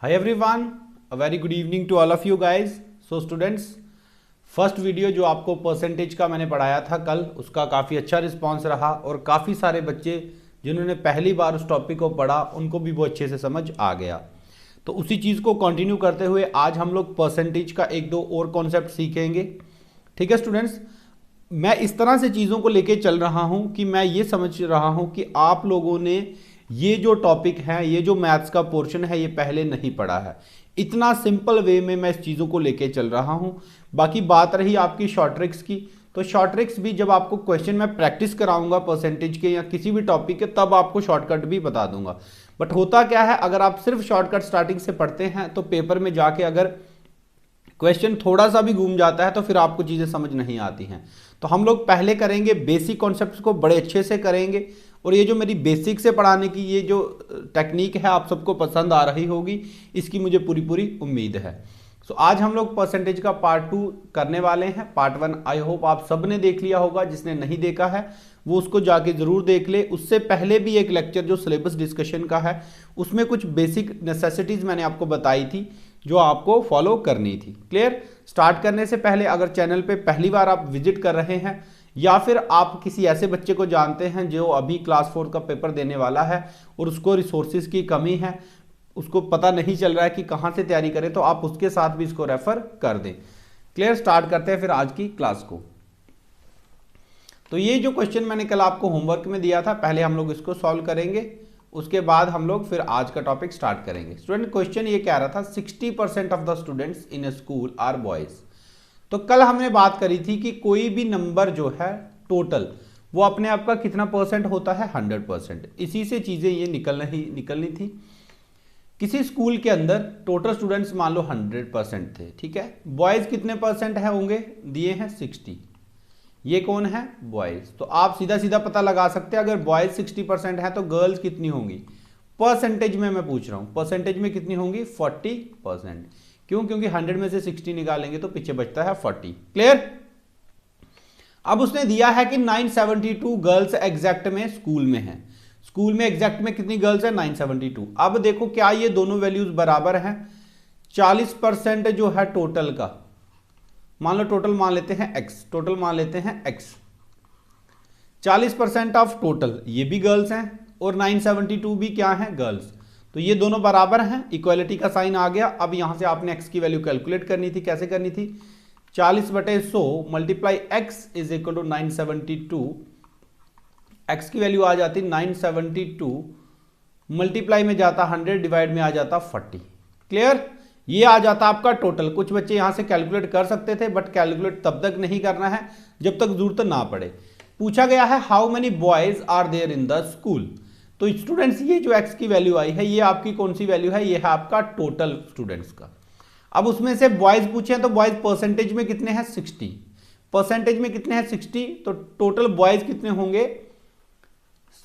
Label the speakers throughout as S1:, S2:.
S1: Hi everyone, a very good evening to all of you guys. So students, first video जो आपको percentage का मैंने पढ़ाया था कल, उसका काफ़ी अच्छा रिस्पांस रहा और काफ़ी सारे बच्चे जिन्होंने पहली बार उस टॉपिक को पढ़ा उनको भी वो अच्छे से समझ आ गया। तो उसी चीज़ को कंटिन्यू करते हुए आज हम लोग परसेंटेज का एक दो और कॉन्सेप्ट सीखेंगे। ठीक है स्टूडेंट्स, मैं इस तरह से चीज़ों को लेके चल रहा हूं कि मैं ये समझ रहा हूं कि आप लोगों ने ये जो टॉपिक है, ये जो मैथ्स का पोर्शन है, ये पहले नहीं पढ़ा है। इतना सिंपल वे में मैं इस चीज़ों को लेके चल रहा हूं। बाकी बात रही आपकी शॉर्ट ट्रिक्स की, तो शॉर्ट ट्रिक्स भी जब आपको क्वेश्चन में प्रैक्टिस कराऊंगा परसेंटेज के या किसी भी टॉपिक के, तब आपको शॉर्टकट भी बता दूंगा। बट होता क्या है, अगर आप सिर्फ शॉर्टकट स्टार्टिंग से पढ़ते हैं तो पेपर में जाके अगर क्वेश्चन थोड़ा सा भी घूम जाता है तो फिर आपको चीज़ें समझ नहीं आती हैं। तो हम लोग पहले करेंगे बेसिक कॉन्सेप्ट्स को बड़े अच्छे से करेंगे, और ये जो मेरी बेसिक से पढ़ाने की ये जो टेक्निक है आप सबको पसंद आ रही होगी, इसकी मुझे पूरी पूरी उम्मीद है। सो आज हम लोग परसेंटेज का पार्ट 2 करने वाले हैं। पार्ट 1 आई होप आप सब ने देख लिया होगा, जिसने नहीं देखा है वो उसको जाके जरूर देख ले। उससे पहले भी एक लेक्चर जो सिलेबस डिस्कशन का है, उसमें कुछ बेसिक नेसेसिटीज मैंने आपको बताई थी जो आपको फॉलो करनी थी। क्लियर? स्टार्ट करने से पहले अगर चैनल पे पहली बार आप विजिट कर रहे हैं या फिर आप किसी ऐसे बच्चे को जानते हैं जो अभी क्लास 4 का पेपर देने वाला है और उसको रिसोर्सेज की कमी है, उसको पता नहीं चल रहा है कि कहाँ से तैयारी करें, तो आप उसके साथ भी इसको रेफर कर दें। क्लियर? स्टार्ट करते हैं फिर आज की क्लास को। तो ये जो क्वेश्चन मैंने कल आपको होमवर्क में दिया था, पहले हम लोग इसको सॉल्व करेंगे, उसके बाद हम लोग फिर आज का टॉपिक स्टार्ट करेंगे। स्टूडेंट, क्वेश्चन ये कह रहा था 60% of the students in a school are boys. तो कल हमने बात करी थी कि कोई भी नंबर जो है टोटल, वो अपने आप का कितना परसेंट होता है? 100%। इसी से चीजें ये निकलनी थी। किसी स्कूल के अंदर टोटल स्टूडेंट्स मान लो 100% थे, ठीक है। बॉयज कितने परसेंट है होंगे? दिए हैं 60। ये कौन है? बॉयज। तो आप सीधा सीधा पता लगा सकते हैं, अगर बॉयज 60% है तो गर्ल्स कितनी होंगी? परसेंटेज में मैं पूछ रहा हूं, परसेंटेज में कितनी होंगी? 40%। क्यों? क्योंकि 100 में से 60 निकालेंगे तो पीछे बचता है 40। क्लियर? अब उसने दिया है कि 972 गर्ल्स एग्जैक्ट में स्कूल में है। स्कूल में एग्जैक्ट में कितनी गर्ल्स है? 972। अब देखो क्या ये दोनों वैल्यूज बराबर हैं? 40% जो है टोटल का, मान लो टोटल मान लेते हैं x, टोटल मान लेते हैं x। 40% ऑफ टोटल ये भी गर्ल्स हैं और 972 भी क्या है? गर्ल्स। तो ये दोनों बराबर हैं, इक्वालिटी का साइन आ गया। अब यहां से आपने x की वैल्यू कैलकुलेट करनी थी। कैसे करनी थी? 40/100 multiply x is equal to 972। x की वैल्यू आ जाती 972, मल्टीप्लाई में जाता 100, डिवाइड में आ जाता 40। क्लियर? ये आ जाता आपका टोटल। कुछ बच्चे यहां से कैलकुलेट कर सकते थे, बट कैलकुलेट तब तक नहीं करना है जब तक जरूरत ना पड़े। पूछा गया है how many boys are there in the school. तो स्टूडेंट्स, ये जो x की वैल्यू आई है, ये आपकी कौन सी वैल्यू है? ये है आपका टोटल स्टूडेंट्स का। अब उसमें से बॉयज पूछे हैं तो बॉयज परसेंटेज में कितने हैं? 60। परसेंटेज में कितने हैं? 60। तो टोटल बॉयज कितने होंगे?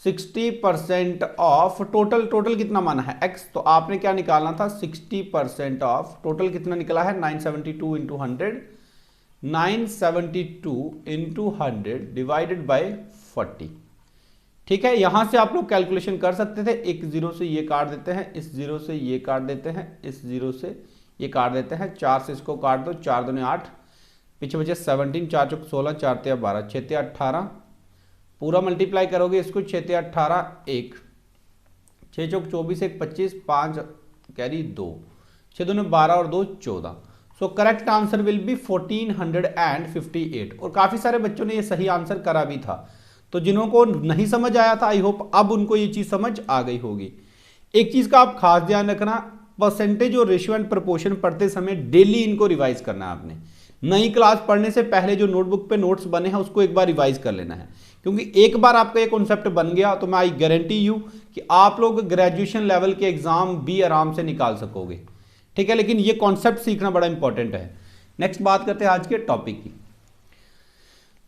S1: 60% ऑफ टोटल। टोटल कितना माना है? x। तो आपने क्या निकालना था? 60% ऑफ टोटल कितना निकला है? 972 इंटू 100, 972 इंटू 100 डिवाइडेड बाई 40। ठीक है, यहां से आप लोग कैलकुलेशन कर सकते थे। एक जीरो से ये काट देते हैं, इस जीरो से ये काट देते हैं, इस जीरो से ये काट देते हैं, 4 से इसको काट दो, 4 दूनी 8, पीछे बचे 17, 4 चौक 16, 4 तिया 12, 6 तिया 18। पूरा मल्टीप्लाई करोगे इसको, 6 तिया 18, 1, 6 चौक 24, 1 25, 5 कैरी 2, 6 दूनी 12 और 2 14। So correct answer will be 1458। और काफी सारे बच्चों ने ये सही आंसर करा भी था। तो जिन्हों को नहीं समझ आया था, आई होप अब उनको ये चीज समझ आ गई होगी। एक चीज का आप खास ध्यान रखना, परसेंटेज और रेशियो एंड प्रोपोर्शन पढ़ते समय डेली इनको रिवाइज करना है आपने। नई क्लास पढ़ने से पहले जो नोटबुक पे नोट्स बने हैं उसको एक बार रिवाइज कर लेना है, क्योंकि एक बार आपका ये कॉन्सेप्ट बन गया तो मैं आई गारंटी यू कि आप लोग ग्रेजुएशन लेवल के एग्जाम भी आराम से निकाल सकोगे। ठीक है, लेकिन ये कॉन्सेप्ट सीखना बड़ा इंपॉर्टेंट है। नेक्स्ट बात करते हैं आज के टॉपिक की।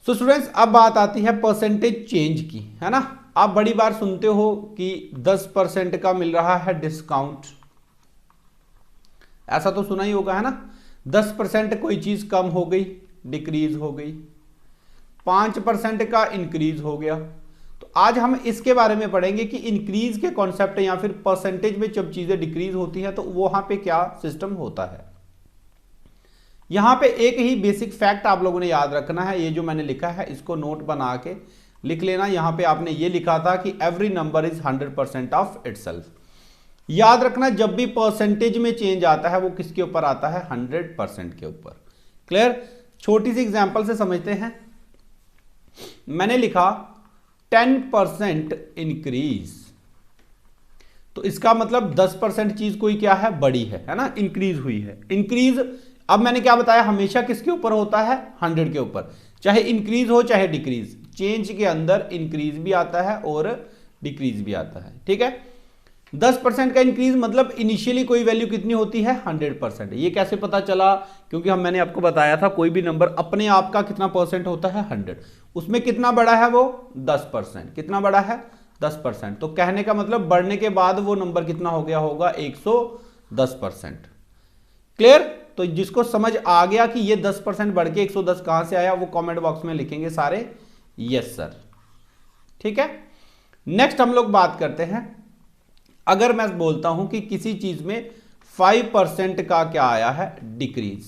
S1: सो स्टूडेंट्स, अब बात आती है परसेंटेज चेंज की, है ना। आप बड़ी बार सुनते हो कि 10% का मिल रहा है डिस्काउंट, ऐसा तो सुना ही होगा, है ना। 10% कोई चीज कम हो गई, डिक्रीज हो गई, 5% का इंक्रीज हो गया। तो आज हम इसके बारे में पढ़ेंगे कि इंक्रीज के कॉन्सेप्ट या फिर परसेंटेज में जब चीजें डिक्रीज होती हैं तो वहां पे क्या सिस्टम होता है। यहां पे एक ही बेसिक फैक्ट आप लोगों ने याद रखना है, ये जो मैंने लिखा है इसको नोट बना के लिख लेना। यहां पे आपने ये लिखा था कि every number is 100% of itself. याद रखना जब भी परसेंटेज में चेंज आता है वो किसके ऊपर आता है, 100% के ऊपर। क्लियर। छोटी सी एग्जांपल से समझते हैं। मैंने लिखा 10% इंक्रीज, तो इसका मतलब 10% चीज कोई क्या है, बड़ी है ना, इंक्रीज हुई है। इंक्रीज अब मैंने क्या बताया, हमेशा किसके ऊपर होता है, 100 के ऊपर, चाहे इंक्रीज हो चाहे डिक्रीज। चेंज के अंदर इंक्रीज भी आता है और डिक्रीज भी आता है। ठीक है। 10% का इंक्रीज मतलब इनिशियली कोई वैल्यू कितनी होती है, 100%। ये कैसे पता चला, क्योंकि मैंने आपको बताया था कोई भी नंबर अपने आप का कितना परसेंट होता है, 100। उसमें कितना बड़ा है वो, 10%। कितना बड़ा है, 10%। तो कहने का मतलब बढ़ने के बाद वो नंबर कितना हो गया होगा, 110%। क्लियर। तो जिसको समझ आ गया कि ये 10% बढ़ के 110 कहां से आया, वो कमेंट बॉक्स में लिखेंगे सारे यस सर। ठीक है। नेक्स्ट हम लोग बात करते हैं, अगर मैं बोलता हूं कि किसी चीज में 5% का क्या आया है, डिक्रीज।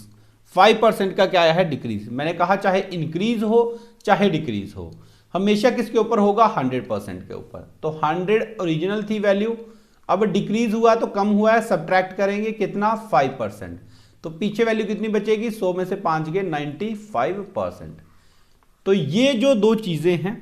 S1: 5% का क्या आया है, डिक्रीज। मैंने कहा चाहे इंक्रीज हो चाहे डिक्रीज हो, हमेशा किसके ऊपर होगा, 100% के ऊपर। तो 100 ओरिजिनल थी वैल्यू, अब डिक्रीज हुआ तो कम हुआ है, सब्ट्रैक्ट करेंगे कितना, 5%। तो पीछे वैल्यू कितनी बचेगी, 100 में से 5 गए, 95%। तो ये जो दो चीजें हैं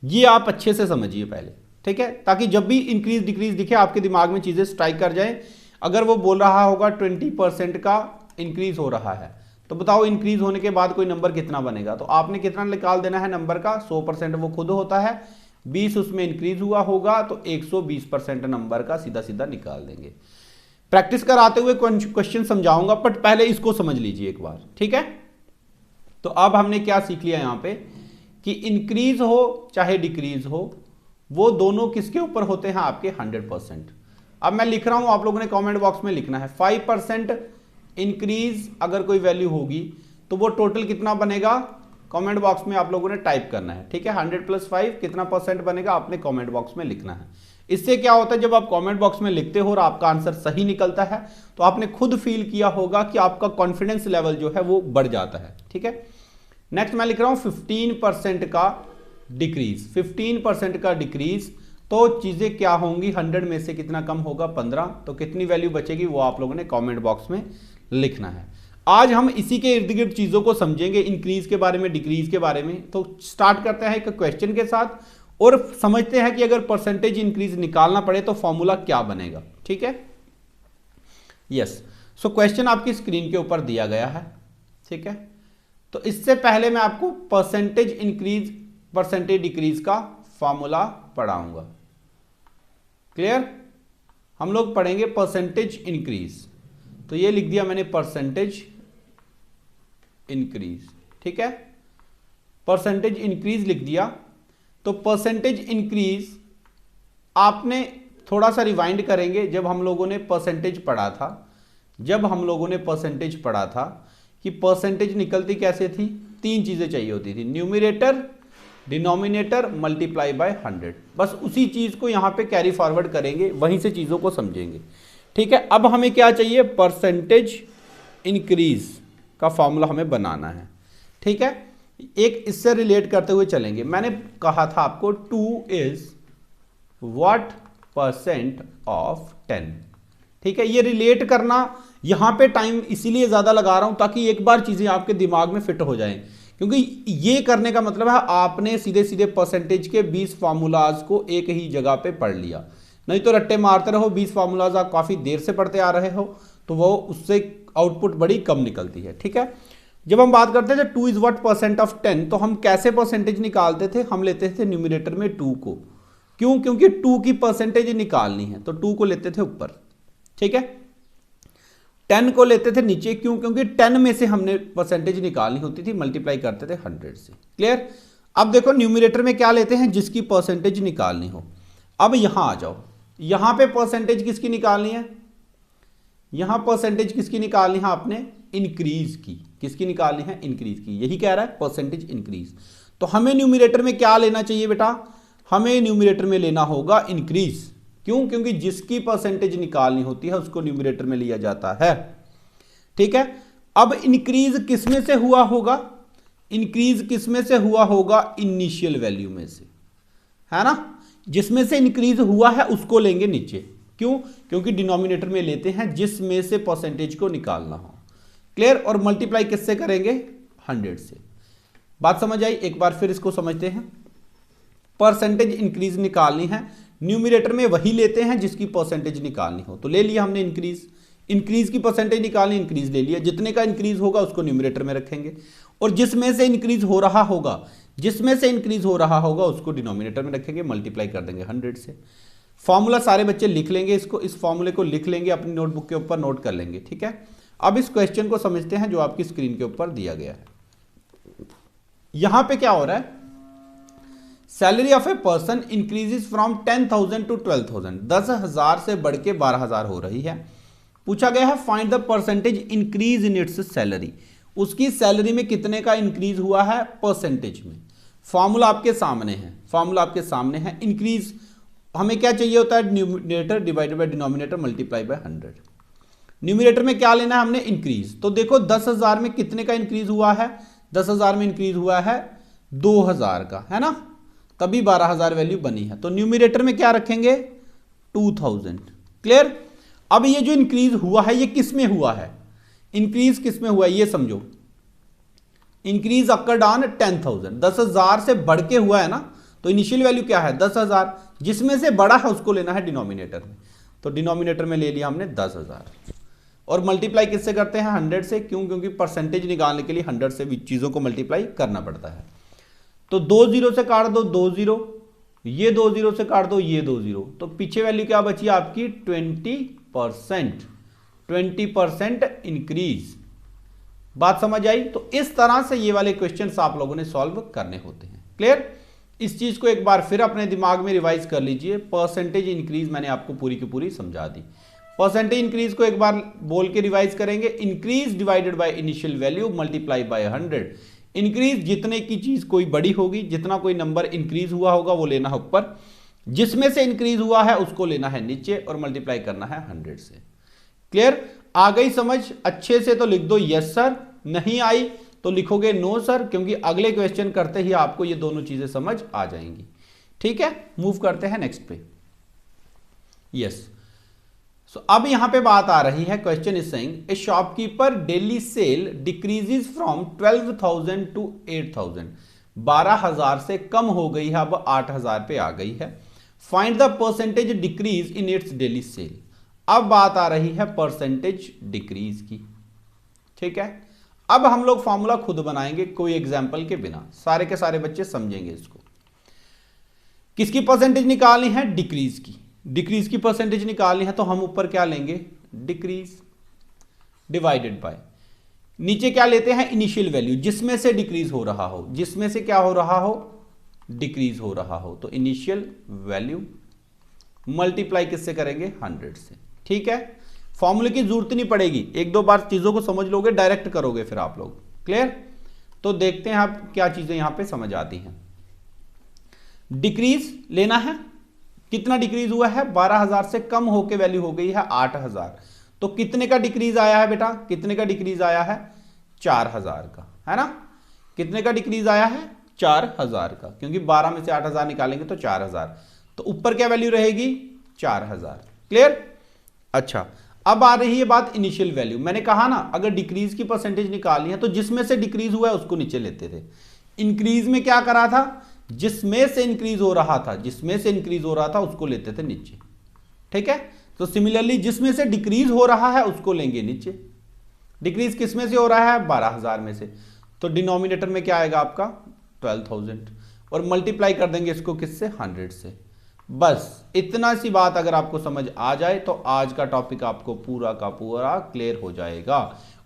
S1: ये आप अच्छे से समझिए पहले। ठीक है, ताकि जब भी इंक्रीज डिक्रीज दिखे आपके दिमाग में चीजें स्ट्राइक कर जाए। अगर वो बोल रहा होगा 20% का इंक्रीज हो रहा है, तो बताओ इंक्रीज होने के बाद कोई नंबर कितना बनेगा, तो आपने कितना निकाल देना है नंबर का, 100% वो खुद होता है, 20 उसमें इंक्रीज हुआ होगा तो 120% नंबर का सीधा सीधा निकाल देंगे। प्रैक्टिस कराते हुए क्वेश्चन समझाऊंगा, बट पहले इसको समझ लीजिए एक बार। ठीक है। तो अब हमने क्या सीख लिया यहां पे कि इंक्रीज हो चाहे डिक्रीज हो वो दोनों किसके ऊपर होते हैं, आपके 100%। अब मैं लिख रहा हूं, आप लोगों ने कमेंट बॉक्स में लिखना है 5% इंक्रीज अगर कोई वैल्यू होगी तो वो टोटल कितना बनेगा, कमेंट बॉक्स में आप लोगों ने टाइप करना है। ठीक है। 100 + 5 कितना परसेंट बनेगा, आपने कमेंट बॉक्स में लिखना है। इससे क्या होता है, जब आप कमेंट बॉक्स में लिखते हो और आपका आंसर सही निकलता है तो आपने खुद फील किया होगा कि आपका कॉन्फिडेंस लेवल जो है वो बढ़ जाता है। ठीक है। नेक्स्ट मैं लिख रहा हूं 15% का डिक्रीज। 15% का डिक्रीज, तो चीजें क्या होंगी, 100 में से कितना कम होगा, 15। तो कितनी वैल्यू बचेगी वो आप लोगों ने कमेंट बॉक्स में लिखना है। आज हम इसी के इर्द गिर्द चीजों को समझेंगे, इंक्रीज के बारे में, डिक्रीज के बारे में। तो स्टार्ट करते हैं एक क्वेश्चन के साथ और समझते हैं कि अगर परसेंटेज इंक्रीज निकालना पड़े तो फॉर्मूला क्या बनेगा। ठीक है। यस। सो क्वेश्चन आपकी स्क्रीन के ऊपर दिया गया है। ठीक है। तो इससे पहले मैं आपको परसेंटेज इंक्रीज परसेंटेज डिक्रीज का फॉर्मूला पढ़ाऊंगा। क्लियर। हम लोग पढ़ेंगे परसेंटेज इंक्रीज, तो ये लिख दिया मैंने परसेंटेज इंक्रीज। ठीक है। परसेंटेज इंक्रीज लिख दिया। तो परसेंटेज इंक्रीज आपने थोड़ा सा रिवाइंड करेंगे, जब हम लोगों ने परसेंटेज पढ़ा था, जब हम लोगों ने परसेंटेज पढ़ा था कि परसेंटेज निकलती कैसे थी, 3 चीजें चाहिए होती थी, न्यूमरेटर, डिनोमिनेटर, मल्टीप्लाई बाय 100। बस उसी चीज को यहां पे कैरी फॉरवर्ड करेंगे, वहीं से चीजों को समझेंगे। ठीक है। अब हमें क्या चाहिए, परसेंटेज इंक्रीज का फॉर्मूला हमें बनाना है। ठीक है। एक इससे रिलेट करते हुए चलेंगे। मैंने कहा था आपको 2 इज व्हाट % ऑफ 10। ठीक है। ये रिलेट करना यहां पे टाइम इसीलिए ज्यादा लगा रहा हूं ताकि एक बार चीजें आपके दिमाग में फिट हो जाएं, क्योंकि ये करने का मतलब है आपने सीधे सीधे परसेंटेज के 20 फार्मूलाज को एक ही जगह पे पढ़ लिया। नहीं तो रट्टे मारते रहो, 20 फार्मूलाज आप काफी देर से पढ़ते आ रहे हो तो वो उससे आउटपुट बड़ी कम निकलती है। ठीक है। जब हम बात करते थे 2 इज व्हाट % ऑफ 10, तो हम कैसे परसेंटेज निकालते थे, हम लेते थे न्यूमरेटर में 2 को। क्यों, क्योंकि 2 की परसेंटेज निकालनी है तो 2 को लेते थे ऊपर। ठीक है। 10 को लेते थे नीचे, क्यों, क्योंकि 10 में से हमने परसेंटेज निकालनी होती थी, मल्टीप्लाई करते थे 100 से। क्लियर। अब देखो न्यूमरेटर में क्या लेते हैं, जिसकी परसेंटेज निकालनी हो। अब यहां आ जाओ, यहां पे परसेंटेज किसकी निकालनी है, यहां परसेंटेज किसकी निकालनी है, आपने इंक्रीज की। किसकी निकालनी है, इंक्रीज की। यही कह रहा है परसेंटेज इंक्रीज। तो हमें न्यूमरेटर में क्या लेना चाहिए बेटा, हमें न्यूमरेटर में लेना होगा इंक्रीज। क्यों? क्योंकि जिसकी परसेंटेज निकालनी होती है उसको न्यूमरेटर में लिया जाता है। ठीक है, अब इंक्रीज किसमें से हुआ होगा? इंक्रीज किसमें से हुआ होगा? इनिशियल वैल्यू में से, है ना। जिसमें से इंक्रीज हुआ है उसको लेंगे नीचे। क्यों? क्योंकि डिनोमिनेटर में लेते हैं जिसमें से परसेंटेज को निकालना हो। क्लियर? और मल्टीप्लाई किससे करेंगे? 100 से। बात समझ आई? एक बार फिर इसको समझते हैं। परसेंटेज इंक्रीज निकालनी है, न्यूमरेटर में वही लेते हैं जिसकी परसेंटेज निकालनी हो। तो ले लिया हमने इंक्रीज, इंक्रीज की परसेंटेज निकालनी, इंक्रीज ले लिया। जितने का इंक्रीज होगा उसको न्यूमरेटर में रखेंगे, और जिसमें से इंक्रीज हो रहा होगा, जिसमें से इंक्रीज हो रहा होगा उसको डिनोमिनेटर में रखेंगे, मल्टीप्लाई कर देंगे 100 से। फॉर्मूला सारे बच्चे लिख लेंगे, इसको, इस फॉर्मूले को लिख लेंगे, अपनी नोटबुक के ऊपर नोट कर लेंगे। ठीक है, अब इस क्वेश्चन को समझते हैं जो आपकी स्क्रीन के ऊपर दिया गया है। यहां पे क्या हो रहा है? Salary of a person increases from 10,000 to 12,000, 10,000 से बढ़ के 12,000 हो रही है। पूछा गया है find the percentage increase in its salary, उसकी सैलरी में कितने का इंक्रीज हुआ है परसेंटेज में। फॉर्मूला आपके सामने है, फॉर्मूला आपके सामने है। इंक्रीज हमें क्या चाहिए होता है? Numerator divided by denominator multiply by 100। Numerator में क्या लेना है हमने? इंक्रीज। तो देखो 10,000 में कितने का इंक्रीज हुआ है? 10,000 में इंक्रीज हुआ है 2,000 का, है ना, तभी 12,000 वैल्यू बनी है। तो न्यूमरेटर में क्या रखेंगे? 2,000। क्लियर? अब ये जो इंक्रीज हुआ है ये किस में हुआ है? इंक्रीज किस में हुआ है ये समझो। इंक्रीज अकर्ड ऑन 10,000, 10,000 से बढ़ के हुआ है ना। तो इनिशियल वैल्यू क्या है? 10,000, जिसमें से बड़ा है उसको लेना है डिनोमिनेटर में। तो डिनोमिनेटर में ले लिया हमने 10,000, और मल्टीप्लाई किससे करते हैं? 100 से। क्यों? क्योंकि परसेंटेज निकालने के लिए 100 से भी चीजों को मल्टीप्लाई करना पड़ता है। तो 2 0 से काट दो 2 0, ये 2 0 से काट दो ये 2 0, तो पीछे वैल्यू क्या बची आपकी? 20%, 20% इंक्रीज। बात समझ आई? तो इस तरह से ये वाले क्वेश्चंस आप लोगों ने सॉल्व करने होते हैं। क्लियर? इस चीज को एक बार फिर अपने दिमाग में रिवाइज कर लीजिए। परसेंटेज इंक्रीज मैंने आपको पूरी की पूरी समझा दी। परसेंटेज इंक्रीज को एक बार बोल के रिवाइज करेंगे। Increase divided by initial value multiply by 100। Increase जितने की चीज कोई बड़ी होगी, जितना कोई नंबर इंक्रीज हुआ होगा वो लेना है ऊपर, जिसमें से इंक्रीज हुआ है उसको लेना है नीचे, और मल्टीप्लाई करना है 100 से। क्लियर? आ गई समझ? अच्छे से तो लिख दो यस सर, नहीं आई तो लिखोगे नो सर, क्योंकि अगले क्वेश्चन करते ही आपको ये दोनों चीजें समझ आ जाएंगी। ठीक है, मूव करते हैं नेक्स्ट पे। यस, सो अब यहां पे बात आ रही है, question is saying a shopkeeper daily sale decreases from 12,000 to 8,000, 12,000 से कम हो गई है, अब 8,000 पे आ गई है। Find the percentage decrease in its daily cell. अब बात आ रही है परसेंटेज डिक्रीज की। ठीक है, अब हम लोग फॉर्मूला खुद बनाएंगे कोई एग्जाम्पल के बिना, सारे के सारे बच्चे समझेंगे इसको। किसकी परसेंटेज निकालनी है? डिक्रीज की। डिक्रीज की परसेंटेज निकालनी है तो हम ऊपर क्या लेंगे? डिक्रीज डिवाइडेड बाय, नीचे क्या लेते हैं? इनिशियल वैल्यू, जिसमें से डिक्रीज हो रहा हो, जिसमें से क्या हो रहा हो? डिक्रीज हो रहा हो। तो इनिशियल वैल्यू मल्टीप्लाई किससे करेंगे? 100 से। ठीक है, फॉर्मूले की जरूरत नहीं पड़ेगी, एक दो बार चीजों को समझ लोगे, डायरेक्ट करोगे फिर आप लोग। क्लियर? तो देखते हैं आप क्या चीजें यहां पे समझ आती हैं। डिक्रीज लेना है, कितना डिक्रीज हुआ है? 12,000 से कम होके वैल्यू हो गई है 8,000। तो कितने का डिक्रीज आया है बेटा? कितने का डिक्रीज आया है? 4,000 का, है ना। कितने का डिक्रीज आया है? 4,000 का, क्योंकि 12 में से 8,000 निकालेंगे तो 4,000, तो ऊपर क्या वैल्यू रहेगी? 4,000। क्लियर? अच्छा, अब आ रही है बात इनिशियल वैल्यू। मैंने कहा ना, अगर डिक्रीज की परसेंटेज निकालनी है तो जिसमें से डिक्रीज हुआ है उसको नीचे लेते थे। इंक्रीज में क्या करा था? जिसमें से इंक्रीज हो रहा था, जिसमें से इंक्रीज हो रहा था उसको लेते थे नीचे। ठीक है, तो सिमिलरली जिसमें से डिक्रीज हो रहा है उसको लेंगे नीचे। डिक्रीज किस में से हो रहा है? 12,000 में से। तो डिनोमिनेटर में क्या आएगा आपका? 12,000, और मल्टीप्लाई कर देंगे इसको किससे? 100 से। बस इतना सी बात अगर आपको समझ आ जाए तो आज का टॉपिक आपको पूरा का पूरा क्लियर हो जाएगा।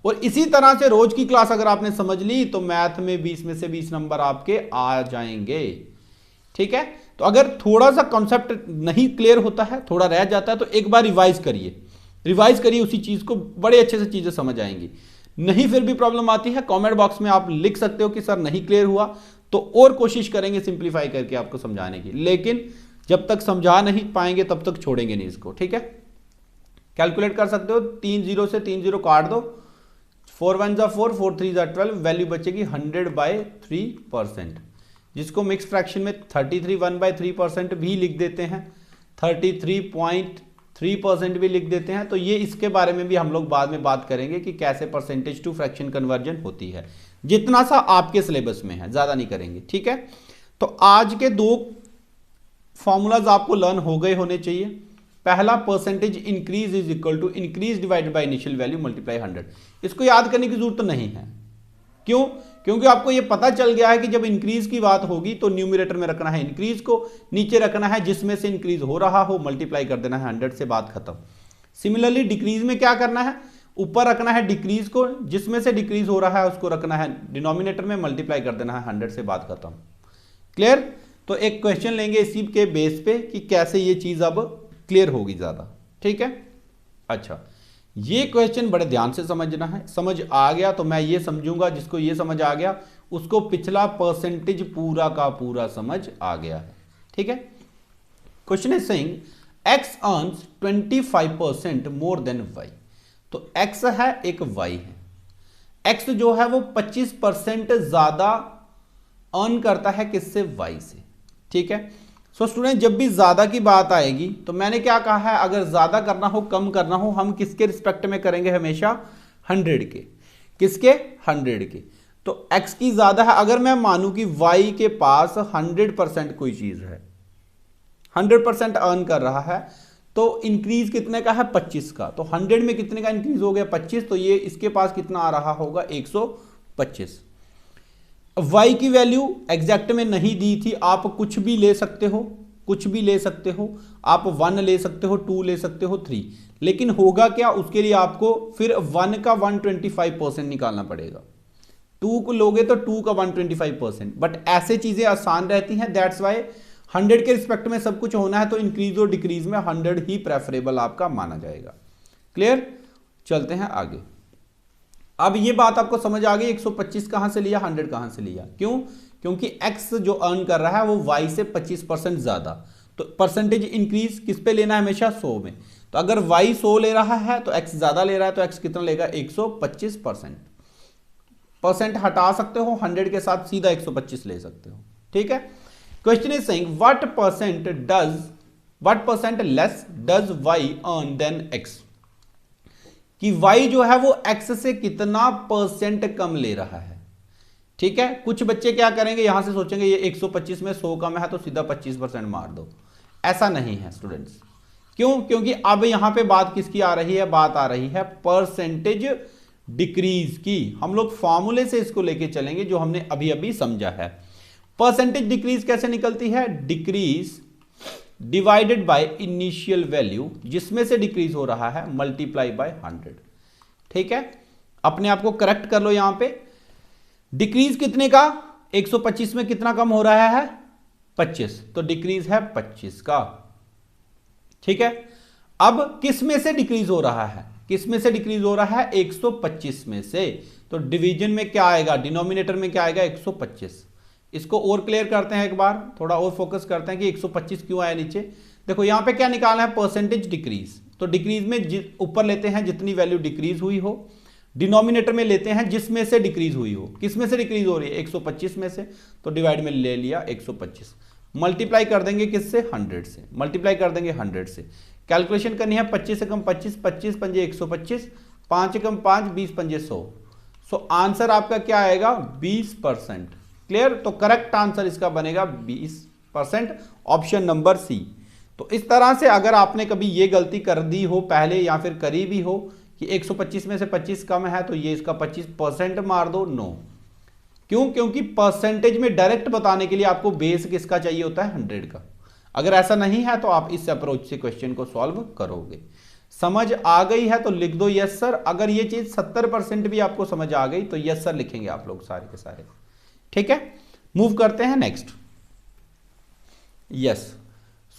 S1: और इसी तरह से रोज की क्लास अगर आपने समझ ली तो मैथ में 20 में से 20 नंबर आपके आ जाएंगे। ठीक है, तो अगर थोड़ा सा कॉन्सेप्ट नहीं क्लियर होता है, थोड़ा रह जाता है, तो एक बार रिवाइज करिए, रिवाइज करिए उसी चीज को, बड़े अच्छे से चीजें समझ आएंगी। नहीं फिर भी प्रॉब्लम आती है, कमेंट बॉक्स में आप लिख सकते हो कि सर नहीं क्लियर हुआ, तो और कोशिश करेंगे सिंप्लीफाई करके आपको समझाने की, लेकिन जब तक समझा नहीं पाएंगे तब तक छोड़ेंगे नहीं इसको। ठीक है, कैलकुलेट कर सकते हो, 3 0 से 3 0 काट दो, 4 1 जा 4, 4 3 जा 12, वैल्यू बचेगी 100/3%, जिसको मिक्स फ्रैक्शन में 33 1/3% भी लिख देते हैं, 33.3% भी लिख देते हैं। तो ये इसके बारे में भी हम लोग बाद में बात करेंगे कि कैसे परसेंटेज टू फ्रैक्शन कन्वर्जन होती है, जितना सा आपके सिलेबस में है, ज्यादा नहीं करेंगे। ठीक है, तो आज के 2 फॉर्मूलाज आपको लर्न हो गए होने चाहिए। पहला, percentage increase is equal to increase divided by initial value multiply 100। इसको याद करने की जरूरत नहीं है। क्यों? क्योंकि आपको यह पता चल गया है कि जब इंक्रीज की बात होगी तो न्यूमरेटर में रखना है इंक्रीज को, नीचे रखना है जिसमें से इंक्रीज हो रहा हो, मल्टीप्लाई कर देना है 100 से, बात खत्म। सिमिलरली डिक्रीज में क्या करना है, ऊपर रखना है डिक्रीज को, जिसमें से डिक्रीज हो रहा है उसको रखना है डिनोमिनेटर में, मल्टीप्लाई कर देना है 100 से, बात खत्म। क्लियर? तो एक क्वेश्चन लेंगे इसी के बेस पे कि कैसे ये चीज अब क्लियर होगी ज्यादा। ठीक है, अच्छा ये क्वेश्चन बड़े ध्यान से समझना है। समझ आ गया तो मैं ये समझूंगा, जिसको ये समझ आ गया उसको पिछला परसेंटेज पूरा का पूरा समझ आ गया है। ठीक है, question is saying x earns 25% more than y। तो x है, एक y है। x जो है वो 25% ज्यादा अर्न करता है किससे? y से। ठीक है, सो स्टूडेंट जब भी ज्यादा की बात आएगी तो मैंने क्या कहा है, अगर ज्यादा करना हो कम करना हो, हम किसके रिस्पेक्ट में करेंगे? हमेशा 100 के। किसके? 100 के। तो x की ज्यादा है, अगर मैं मानूं कि y के पास 100% कोई चीज है, 100% अर्न कर रहा है, तो इंक्रीज कितने का है? 25 का। तो 100 में कितने का इंक्रीज हो गया? 25। तो ये इसके पास कितना आ रहा होगा? 125। y की वैल्यू एग्जैक्ट में नहीं दी थी, आप कुछ भी ले सकते हो, कुछ भी ले सकते हो, आप 1 ले सकते हो, 2 ले सकते हो, 3, लेकिन होगा क्या? उसके लिए आपको फिर 1 का 125% निकालना पड़ेगा। 2 को लोगे तो 2 का 125%, बट ऐसे चीजें आसान रहती हैं, दैट्स वाई 100 के रिस्पेक्ट में सब कुछ होना है तो इंक्रीज और डिक्रीज में 100 ही प्रेफरेबल आपका माना जाएगा। क्लियर? चलते हैं आगे। अब ये बात आपको समझ आ गई, 125 कहां से लिया, 100 कहां से लिया? क्यों? क्योंकि x जो अर्न कर रहा है वो y से 25% ज्यादा, तो परसेंटेज इंक्रीज किस पे लेना है? हमेशा 100 में। तो अगर y 100 ले रहा है तो x ज्यादा ले रहा है, तो x कितना लेगा? 125%। परसेंट हटा सकते हो, 100 के साथ सीधा 125 ले सकते हो। ठीक है, question is saying what percent less does y earn than x। कि y जो है वो x से कितना परसेंट कम ले रहा है। ठीक है, कुछ बच्चे क्या करेंगे, यहां से सोचेंगे ये 125 में 100 कम है तो सीधा 25% मार दो। ऐसा नहीं है स्टूडेंट्स। क्यों? क्योंकि अब यहां पे बात किसकी आ रही है? बात आ रही है परसेंटेज डिक्रीज की। हम लोग फॉर्मूले से इसको लेके चलेंगे जो हमने अभी अभी समझा है। परसेंटेज डिक्रीज कैसे निकलती है? Decrease divided by initial value, जिसमें से डिक्रीज हो रहा है, मल्टीप्लाई बाय 100। ठीक है, अपने आप को करेक्ट कर लो। यहां पे डिक्रीज कितने का? 125 में कितना कम हो रहा है? 25, तो डिक्रीज है 25 का। ठीक है, अब किस में से डिक्रीज हो रहा है? किस में से डिक्रीज हो रहा है? 125 में से। तो डिवीजन में क्या आएगा? डिनोमिनेटर में क्या आएगा? 125। इसको और क्लियर करते हैं एक बार, थोड़ा और फोकस करते हैं कि 125 क्यों आया नीचे। देखो यहां पे क्या निकालना है? Percentage decrease. तो डिक्रीज में ऊपर लेते हैं जितनी वैल्यू डिक्रीज हुई हो, डिनोमिनेटर में लेते हैं जिसमें से डिक्रीज हुई हो। किस में से डिक्रीज हो रही है? 125 में से। तो डिवाइड में ले लिया 125, मल्टीप्लाई कर देंगे किससे? 100 से। मल्टीप्लाई कर देंगे 100 से। कैलकुलेशन करनी है 25 से कम 25, 25 पंजे 125, 5 से कम 5, 20 पंजे 100। सो आंसर आपका क्या आएगा? 20%। क्लियर? तो करेक्ट आंसर इसका बनेगा 20%, ऑप्शन नंबर सी। तो इस तरह से अगर आपने कभी ये गलती कर दी हो पहले या फिर करी भी हो कि 125 में से 25 कम है तो ये इसका 25% मार दो, नो। क्यों? क्योंकि परसेंटेज में डायरेक्ट बताने के लिए आपको बेस किसका चाहिए होता है? 100 का। अगर ऐसा नहीं है तो आप इस अप्रोच से क्वेश्चन को सॉल्व करोगे। समझ आ गई है तो लिख दो यस सर। अगर ये चीज 70% भी आपको समझ आ गई तो यस सर लिखेंगे आप लोग सारे के सारे। ठीक है, मूव करते हैं नेक्स्ट। यस,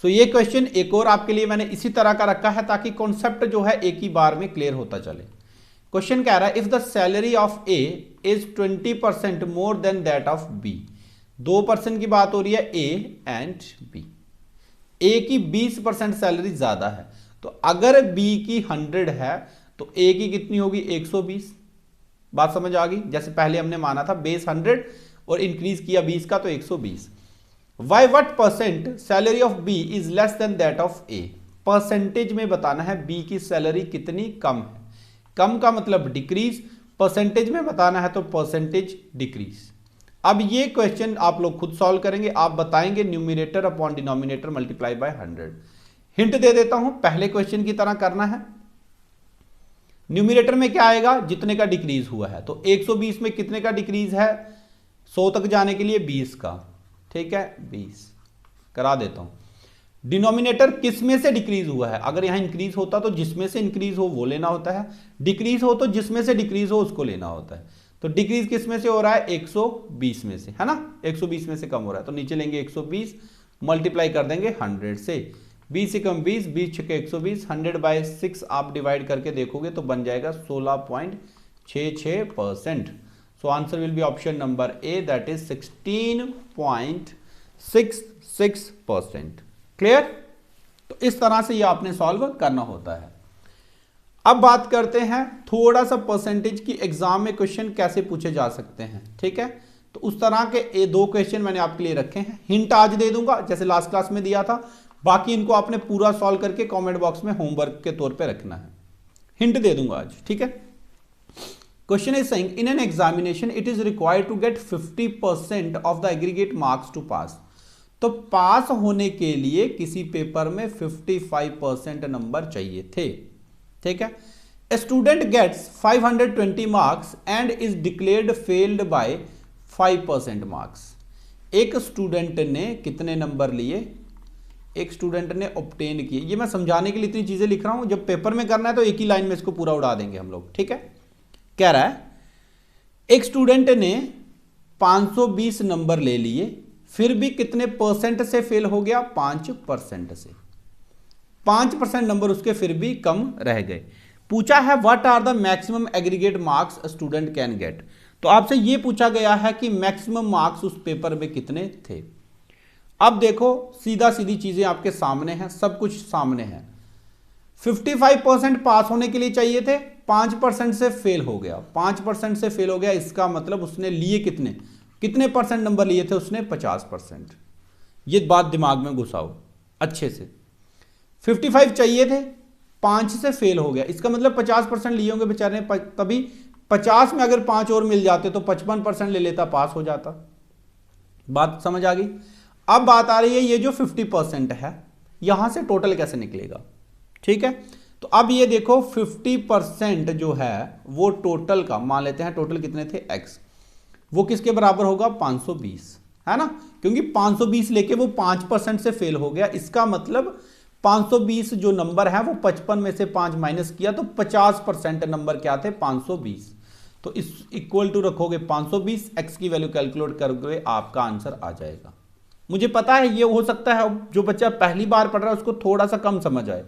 S1: सो ये क्वेश्चन एक और आपके लिए मैंने इसी तरह का रखा है ताकि कॉन्सेप्ट जो है एक ही बार में क्लियर होता चले। क्वेश्चन कह रहा है if the salary of A is 20% more than that of B, दो पर्सन की बात हो रही है ए एंड बी। ए की 20% सैलरी ज्यादा है, तो अगर बी की 100 है तो ए की कितनी होगी 120। बात समझ आ गई? जैसे पहले हमने माना था बेस 100 और इंक्रीज किया 20 का तो 120। Y what percent salary of B is less than that of A. Percentage में बताना है बी की सैलरी कितनी कम है। कम का मतलब डिक्रीज, परसेंटेज में बताना है तो परसेंटेज डिक्रीज। अब ये क्वेश्चन आप लोग खुद सॉल्व करेंगे, आप बताएंगे numerator upon denominator multiply by 100। Hint दे देता हूं, पहले क्वेश्चन की तरह करना है। न्यूमिनेटर में क्या आएगा, जितने का डिक्रीज हुआ है, तो 120 में कितने का डिक्रीज है, 100 तक जाने के लिए 20 का, ठीक है 20 करा देता हूं। डिनोमिनेटर किस में से डिक्रीज हुआ है, अगर यहां इंक्रीज होता तो जिसमें से इंक्रीज हो वो लेना होता है, डिक्रीज हो तो जिसमें से डिक्रीज हो उसको लेना होता है। तो डिक्रीज किस में से हो रहा है, 120 में से, है ना, 120 में से कम हो रहा है, तो नीचे लेंगे 120 मल्टीप्लाई कर देंगे 100 से। 20 से कम 20, 20 छके 120, 100/6 आप डिवाइड करके देखोगे तो बन जाएगा 16.66%। So answer will be option number A, that is 16.66%। Clear? तो इस तरह से ये आपने सॉल्व करना होता है। अब बात करते हैं थोड़ा सा परसेंटेज की एग्जाम में क्वेश्चन कैसे पूछे जा सकते हैं, ठीक है। तो उस तरह के दो क्वेश्चन मैंने आपके लिए रखे हैं। हिंट आज दे दूंगा जैसे लास्ट क्लास में दिया था, बाकी इनको आपने पूरा सॉल्व करके कमेंट बॉक्स में होमवर्क के तौर पे रखना है। हिंट दे दूंगा आज, ठीक है। Question is saying in an examination it is required to get 50% of the aggregate marks to pass. तो पास होने के लिए किसी पेपर में 55% नंबर चाहिए थे, ठीक है। A student gets 520 marks and is declared failed by 5% marks. एक स्टूडेंट ने कितने नंबर लिए, एक स्टूडेंट ने ऑब्टेन किए। ये मैं समझाने के लिए इतनी चीजें लिख रहा हूं, जब पेपर में करना है तो एक ही लाइन में इसको पूरा उड़ा देंगे हम लोग, ठीक है। कह रहा है एक स्टूडेंट ने 520 नंबर ले लिए, फिर भी कितने परसेंट से फेल हो गया, 5% से। 5% नंबर उसके फिर भी कम रह गए। पूछा है what are the maximum aggregate marks a student can get. तो आपसे यह पूछा गया है कि मैक्सिमम मार्क्स उस पेपर में कितने थे। अब देखो सीधा सीधी चीजें आपके सामने हैं, सब कुछ सामने है। 55% पास होने के लिए चाहिए थे, 5% से फेल हो गया, 5% से फेल हो गया, इसका मतलब उसने लिए कितने, कितने परसेंट नंबर लिए थे उसने, 50%। ये बात दिमाग में घुसाओ अच्छे से। 55 चाहिए थे, 5 से फेल हो गया, इसका मतलब 50% लिए होंगे बेचारे ने, तभी 50 में अगर 5 और मिल जाते तो 55% ले लेता, पास हो जाता। बात समझ आ गई? अब बात आ रही है ये जो 50% है यहां से टोटल कैसे निकलेगा, ठीक है। तो अब ये देखो 50% जो है वो टोटल का मान लेते हैं, टोटल कितने थे x, वो किसके बराबर होगा, 520, है ना, क्योंकि 520 लेके वो 5% से फेल हो गया। इसका मतलब 520 जो नंबर है वो 55 में से 5 माइनस किया तो 50% नंबर क्या थे, 520। तो इस इक्वल टू रखोगे 520, x की वैल्यू कैलकुलेट करोगे आपका आंसर आ जाएगा। मुझे पता है ये हो सकता है जो बच्चा पहली बार पढ़ रहा है उसको थोड़ा सा कम समझ आए,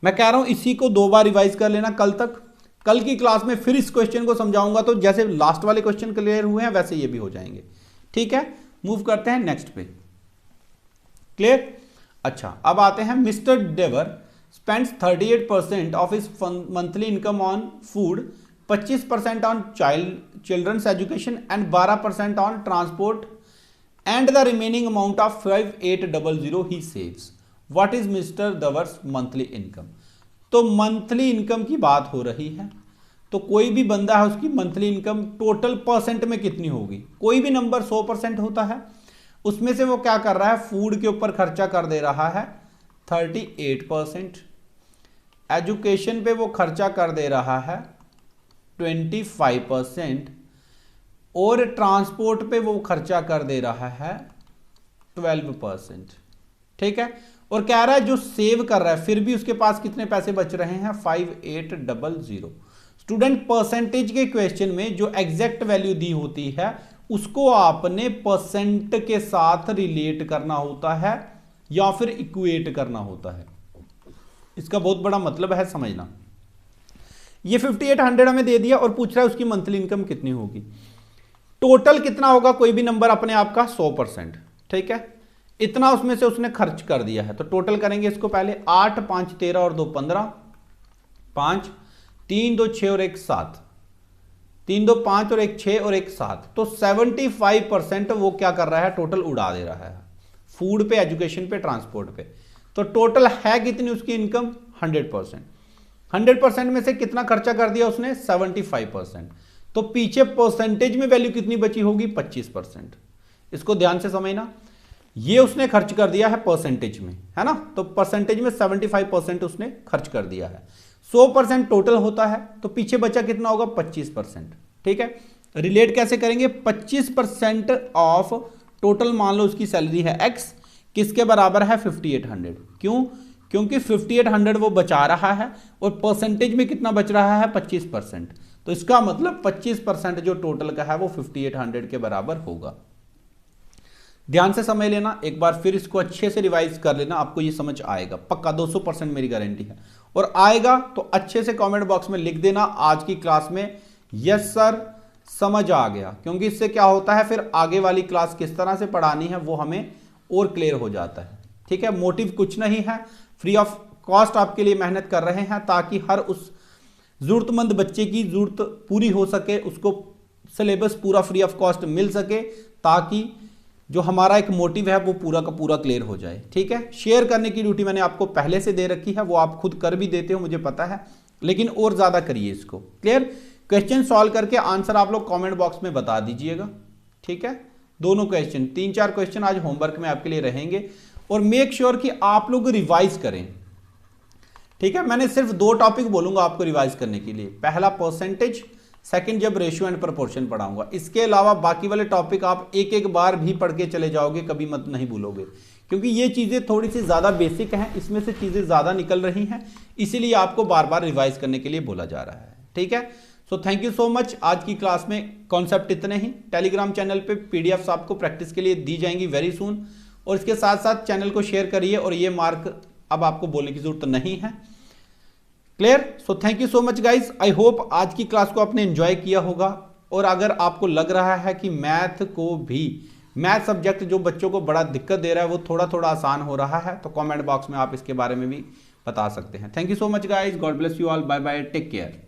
S1: मैं कह रहा हूं इसी को 2 बार रिवाइज कर लेना कल तक। कल की क्लास में फिर इस क्वेश्चन को समझाऊंगा, तो जैसे लास्ट वाले क्वेश्चन क्लियर हुए हैं वैसे ये भी हो जाएंगे, ठीक है। मूव करते हैं नेक्स्ट पे, क्लियर। अच्छा अब आते हैं, mister Dewar spends 38% of his monthly income on food, 25% on children's education and 12% on transport and the remaining amount of 5800 he saves. What is Mr. Dewar's monthly income? तो monthly income की बात हो रही है, तो कोई भी बंदा है उसकी मंथली इनकम टोटल परसेंट में कितनी होगी, कोई भी नंबर 100% होता है, उसमें से वो क्या कर रहा है, फूड के ऊपर खर्चा कर दे रहा है 38%, एजुकेशन पे वो खर्चा कर दे रहा है 25%, और ट्रांसपोर्ट पे वो खर्चा कर दे रहा है 12%, ठीक है। और कह रहा है जो सेव कर रहा है फिर भी उसके पास कितने पैसे बच रहे हैं, 5800। स्टूडेंट परसेंटेज के क्वेश्चन में जो एग्जैक्ट वैल्यू दी होती है उसको आपने परसेंट के साथ रिलेट करना होता है या फिर इक्वेट करना होता है। इसका बहुत बड़ा मतलब है समझना। ये 5800 हमें दे दिया और पूछ रहा है उसकी मंथली इनकम कितनी होगी। टोटल कितना होगा, कोई भी नंबर अपने आप का 100%, ठीक है, इतना उसमें से उसने खर्च कर दिया है। तो टोटल करेंगे इसको पहले, 8 5 13 और 2 15, 5 3 2 6 और 1 7, 3 2 5 और 1 6 और 1 7, तो 75% वो क्या कर रहा है, टोटल उड़ा दे रहा है फूड पे, एजुकेशन पे, ट्रांसपोर्ट पे। तो टोटल है कितनी उसकी इनकम, 100%। 100% में से कितना खर्चा कर दिया उसने, 75%। तो पीछे परसेंटेज में वैल्यू कितनी बची होगी, 25%। इसको ध्यान से समझना, ये उसने खर्च कर दिया है परसेंटेज में, है ना, तो परसेंटेज में 75% उसने खर्च कर दिया है। 100% टोटल होता है, तो पीछे बचा कितना होगा, 25%, ठीक है। रिलेट कैसे करेंगे, 25% ऑफ टोटल, मान लो उसकी सैलरी है x, किसके बराबर है, 5800। क्यों, क्योंकि 5800 वो बचा रहा है और परसेंटेज में कितना बच रहा है, 25%। तो इसका मतलब 25% जो टोटल का है वो 5800 के बराबर होगा। ध्यान से समझ लेना, एक बार फिर इसको अच्छे से रिवाइज कर लेना, आपको ये समझ आएगा पक्का, 200% मेरी गारंटी है। और आएगा तो अच्छे से कमेंट बॉक्स में लिख देना आज की क्लास में यस सर समझ आ गया, क्योंकि इससे क्या होता है, फिर आगे वाली क्लास किस तरह से पढ़ानी है वो हमें और क्लियर हो जाता है, ठीक है। मोटिव कुछ नहीं है, फ्री ऑफ कॉस्ट आपके लिए मेहनत कर रहे हैं ताकि हर उस जरूरतमंद बच्चे की जरूरत पूरी हो सके, उसको सिलेबस पूरा फ्री ऑफ कॉस्ट मिल सके, ताकि जो हमारा एक मोटिव है वो पूरा का पूरा क्लियर हो जाए, ठीक है। शेयर करने की ड्यूटी मैंने आपको पहले से दे रखी है, वो आप खुद कर भी देते हो मुझे पता है, लेकिन और ज्यादा करिए इसको क्लियर। क्वेश्चन सॉल्व करके आंसर आप लोग कमेंट बॉक्स में बता दीजिएगा, ठीक है। दोनों क्वेश्चन, 3-4 क्वेश्चन आज होमवर्क में आपके लिए रहेंगे, और मेक श्योर कि आप लोग रिवाइज करें, ठीक है। मैंने सिर्फ 2 टॉपिक बोलूंगा आपको रिवाइज करने के लिए, पहला परसेंटेज, सेकंड जब रेशियो एंड प्रोपोर्शन पढ़ाऊंगा। इसके अलावा बाकी वाले टॉपिक आप एक एक बार भी पढ़ के चले जाओगे, कभी मत नहीं भूलोगे, क्योंकि ये चीजें थोड़ी सी ज्यादा बेसिक हैं, इसमें से चीजें ज्यादा निकल रही हैं, इसीलिए आपको बार बार रिवाइज करने के लिए बोला जा रहा है, ठीक है। So thank you so much. आज की क्लास में कॉन्सेप्ट इतने ही। टेलीग्राम चैनल पे पीडीएफ्स आपको प्रैक्टिस के लिए दी जाएंगी वेरी सून, और इसके साथ साथ चैनल को शेयर करिए, और ये मार्क अब आपको बोलने की जरूरत नहीं है, clear. So thank you so much guys, I hope आज की क्लास को आपने एंजॉय किया होगा। और अगर आपको लग रहा है कि मैथ को भी, मैथ सब्जेक्ट जो बच्चों को बड़ा दिक्कत दे रहा है वो थोड़ा थोड़ा आसान हो रहा है, तो कमेंट बॉक्स में आप इसके बारे में भी बता सकते हैं। Thank you so much guys, God bless you all, bye bye, take care.